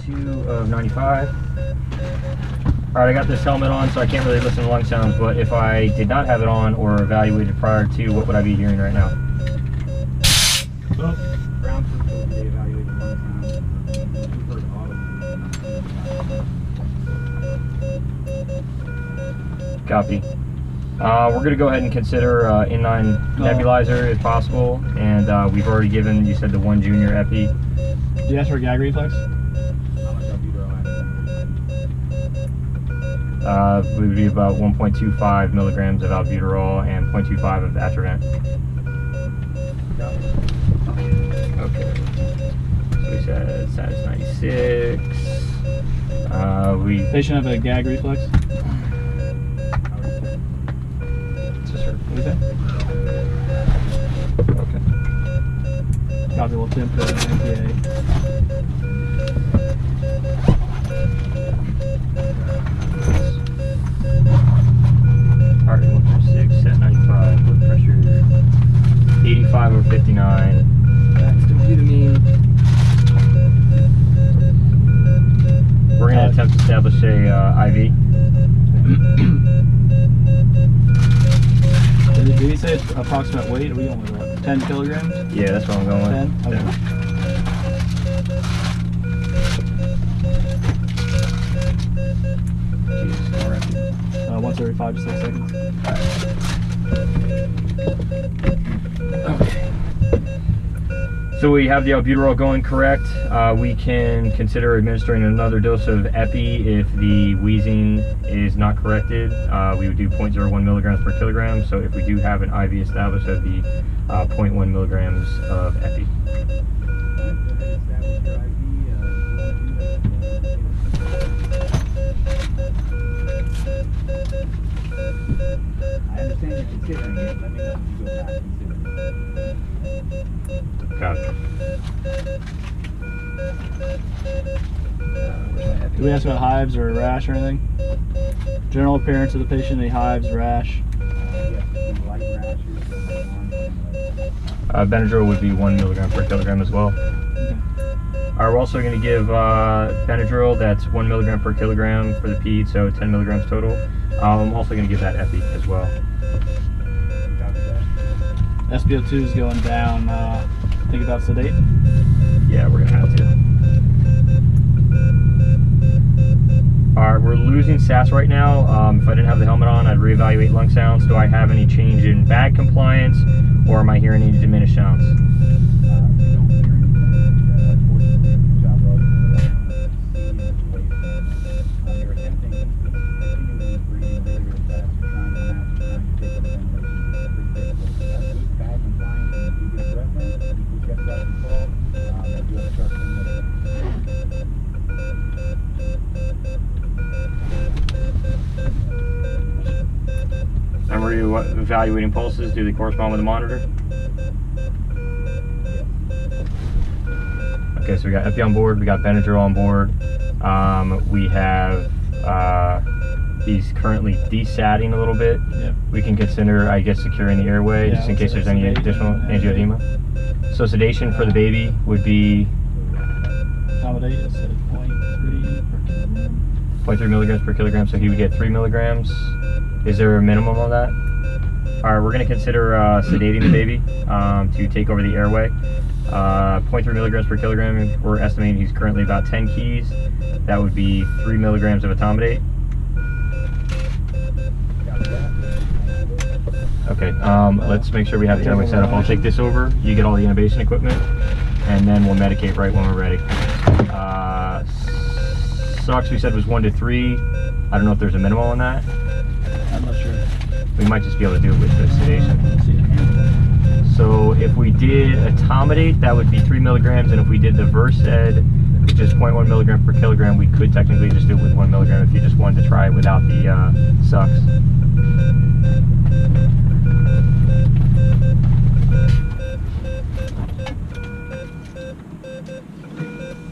2 of 95. Alright, I got this helmet on, so I can't really listen to lung sounds, but if I did not have it on or evaluated prior to, what would I be hearing right now? Oh. Ground truth will be evaluated lung sounds. We've heard auto. Copy. We're going to go ahead and consider inline nebulizer if possible, and we've already given, you said, the 1 junior epi. Do you ask for a gag reflex? How much albuterol It would be about 1.25 milligrams of albuterol and 0.25 of atrovent. Okay. So we said status 96. Patient have a gag reflex? What do you think? Okay. Copy, we'll temp the NPA. Heart rate 136, set 95, blood pressure 85 over 59. That's dobutamine. We're going to attempt to establish a IV. Did he say approximate weight? Are we going with 10 kilograms? Yeah, that's what I'm going with. 10? Okay. 135 to 6 seconds. Okay. So we have the albuterol going correct. We can consider administering another dose of epi if the wheezing is not corrected. We would do 0.01 milligrams per kilogram. So if we do have an IV established, that would be 0.1 milligrams of epi. I understand you're considering it. Let me know if you go back and consider it. Got it. Where's my epi? Do we ask about hives or rash or anything? General appearance of the patient, any hives, rash? Yes, light rashes. Benadryl would be 1 milligram per kilogram as well. Okay. We're also going to give Benadryl, that's 1 milligram per kilogram for the ped, so 10 milligrams total. I'm also going to give that epi as well. SpO2 is going down. Think about sedate? Yeah, we're going to have to. Alright, we're losing SAS right now. If I didn't have the helmet on, I'd reevaluate lung sounds. Do I have any change in bag compliance, or am I hearing any diminished sounds? And were you evaluating pulses? Do they correspond with the monitor? Okay, so we got epi on board, we got Benadryl on board. We have he's currently desatting a little bit. Yep. We can consider, I guess, securing the airway just in case there's any additional angioedema. So sedation for the baby would be Accommodate is 0.3 per kilogram. 0.3 milligrams per kilogram, so he would get 3 milligrams. Is there a minimum on that? Alright, we're going to consider sedating the baby to take over the airway. 0.3 milligrams per kilogram, we're estimating he's currently about 10 keys. That would be 3 milligrams of etomidate. Okay, let's make sure we have the airway set up. I'll take this over, you get all the intubation equipment, and then we'll medicate right when we're ready. Sucks, we said was 1 to 3. I don't know if there's a minimum on that. I'm not sure. We might just be able to do it with the sedation. So if we did etomidate, that would be 3 milligrams, and if we did the Versed, which is 0.1 milligram per kilogram, we could technically just do it with 1 milligram if you just wanted to try it without the sucks.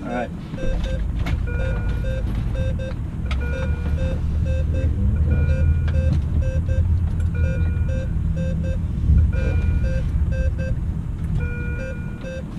All right.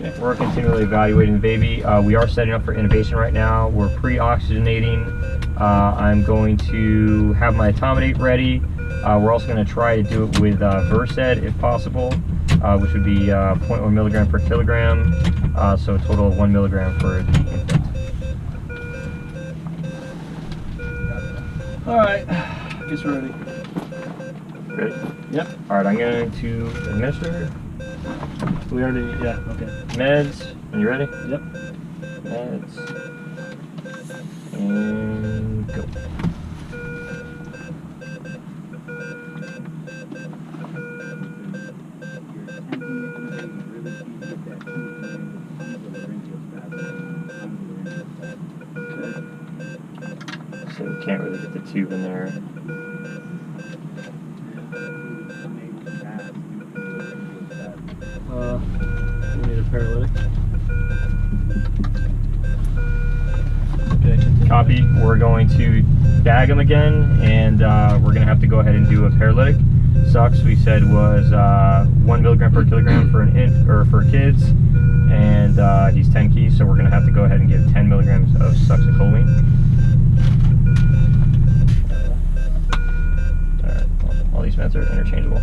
Okay. We're continually evaluating the baby. We are setting up for intubation right now. We're pre-oxygenating. I'm going to have my etomidate ready. We're also going to try to do it with Versed if possible, which would be 0.1 milligram per kilogram. So a total of 1 milligram for the infant. All right, guess we're ready. Ready? Yep. All right, I'm going to administer. We already, yeah, okay. Meds. And you ready? Yep. Meds. And go. So we can't really get the tube in there. We need a paralytic. Okay. Copy. We're going to bag them again, and we're going to have to go ahead and do a paralytic. Sucks, we said, was 1 milligram per kilogram for for kids, and he's 10 keys, so we're going to have to go ahead and give 10 milligrams of succinylcholine. Alright, all these meds are interchangeable.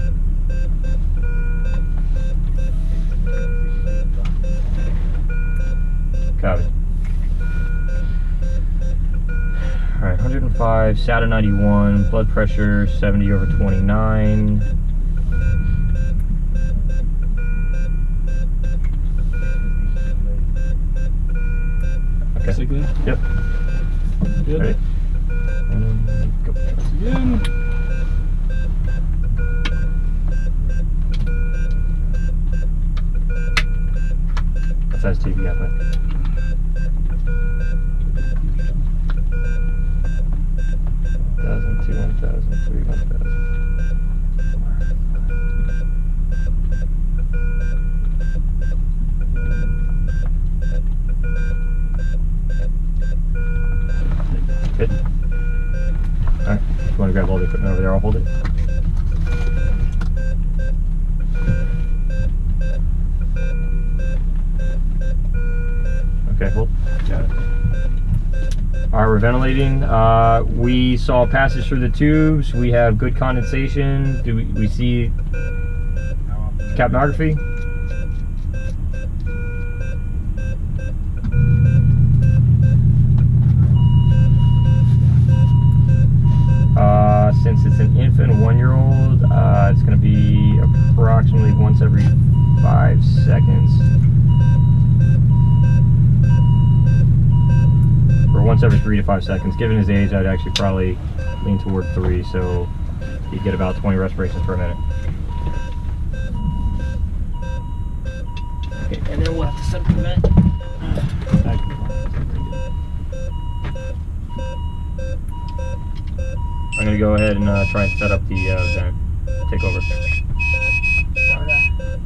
Copy. Alright, 105, SATA 91, blood pressure 70/29. Okay. Basically. Yep. Good. Ready? And go. Again. What size TV you got, bud? 1,000, 2, 1,000, 3, 1,000. Good. Alright, if you want to grab all the equipment over there, I'll hold it. Okay, hold. Got it. Alright, we're ventilating. We saw passage through the tubes. We have good condensation. Do we see capnography? Since it's an infant, 1-year-old, it's going to be approximately once every 5 seconds. Or once every 3 to 5 seconds. Given his age, I'd actually probably lean toward 3, so he'd get about 20 respirations per minute. Okay, and then we'll have to set up the vent. I'm going to go ahead and try and set up the vent. Take over.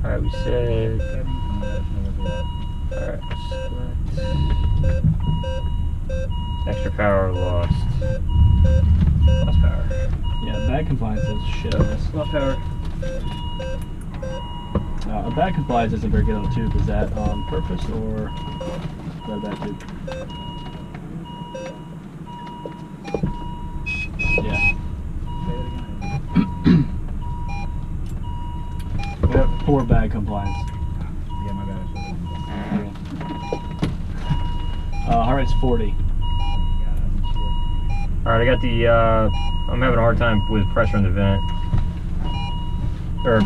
Alright, we said... Alright, extra power lost. Lost power. Yeah, bag compliance is shit on this. Lost power. A bag compliance isn't very good on the tube. Is that on purpose or is that a bad tube? Yeah. We have poor bag compliance. Yeah, my bad. Heart rate's 40. Alright, I got the, I'm having a hard time with pressure in the vent. Or,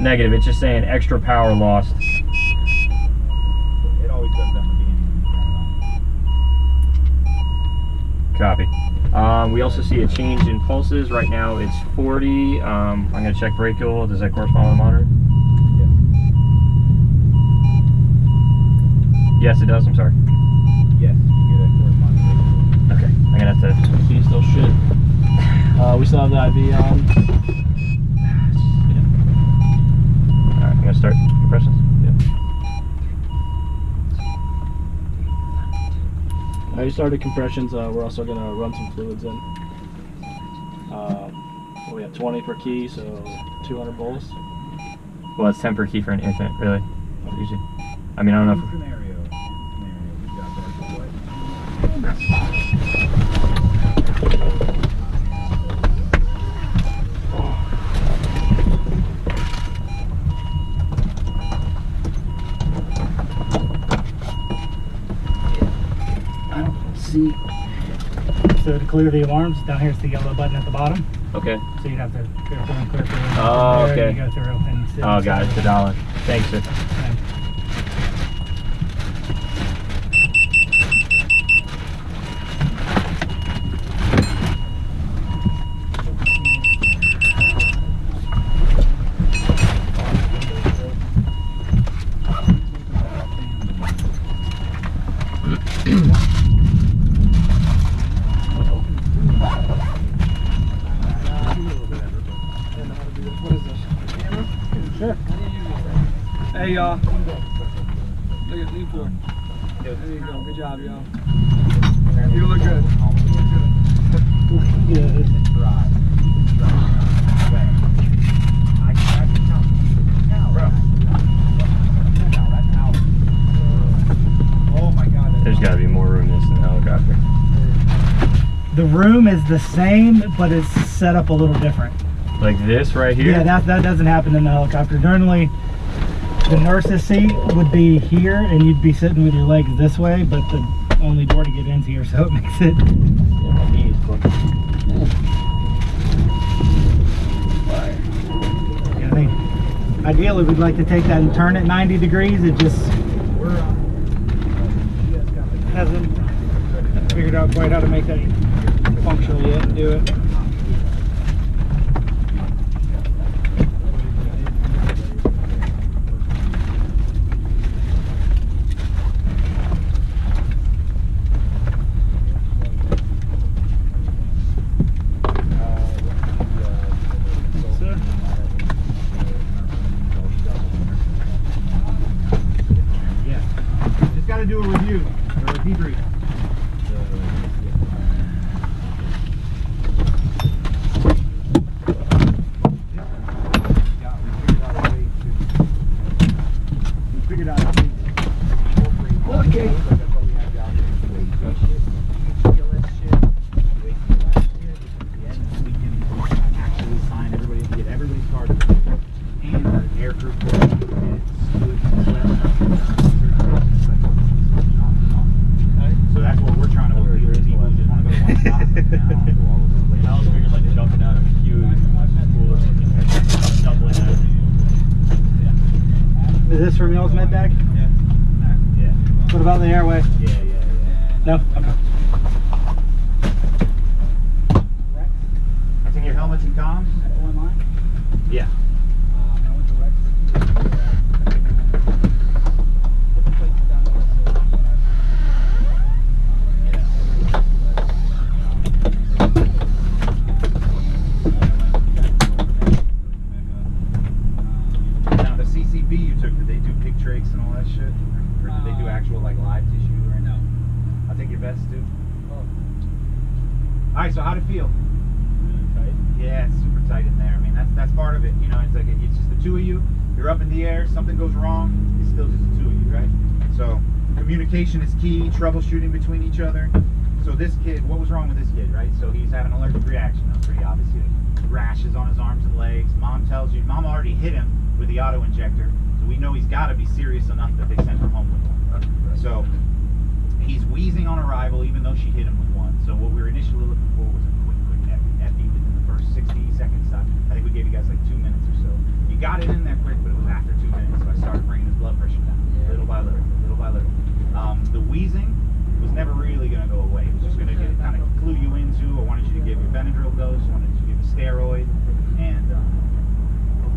negative, it's just saying extra power lost. It always does that at the beginning. Copy. We also see a change in pulses. Right now it's 40. I'm going to check brachial. Does that correspond with the monitor? Yes, it does. I'm sorry. Yes, you get a corresponding. Okay. I'm going to have to... He's still shit. We still have the IV on. Yeah. Alright, I'm going to start compressions. I started compressions. We're also going to run some fluids in. We have 20 per key, so 200 bolus. Well, it's 10 per key for an infant, really. Usually. I mean, I don't know if... Scenario. Good job, boy. I don't see. So to clear the alarms, down here's the yellow button at the bottom. Okay. So you'd have to clear through and clear through. Oh, and there okay. You go through and sit Oh, got it. The dollar. Thanks, sir. And Sure. Hey y'all. Look at lean forward. There you go. Good job, y'all. You look good. Good. Oh my God. There's got to be more room in this than the helicopter. The room is the same, but it's set up a little different. Like this right here? Yeah, that doesn't happen in the helicopter. Normally, the nurse's seat would be here, and you'd be sitting with your legs this way, but the only door to get in's here, so it makes it. Yeah, my knees. Yeah, I think ideally we'd like to take that and turn it 90 degrees. It just hasn't figured out quite how to make that functional yet and do it. Just got to do a review or a debrief. We figured out a way to incorporate. Okay. Actually sign everybody, get everybody started, and our air crew so that's what we're trying to avoid. People just want to go to one spot. I always figured like jumping out of a huge pool or something, doubling out. Is this from y'all's med bag? Yeah. What about the airway? Yeah. No? Okay. That's in your helmets and comms? Yeah. Now the CCB you took, did they do pig trachs and all that shit? Or did they do actual like live tissue or no? I think your vest too. Alright, so how'd it feel? Yeah, it's super tight in there. I mean, that's part of it. You know, it's like it's just the two of you. You're up in the air. Something goes wrong. It's still just the two of you, right? So communication is key. Troubleshooting between each other. So this kid, what was wrong with this kid, right? So he's having an allergic reaction. That's pretty obvious. Rashes on his arms and legs. Mom tells you, Mom already hit him with the auto injector. So we know he's got to be serious enough that they sent him home with one. So he's wheezing on arrival, even though she hit him with one. So what we were initially looking for was a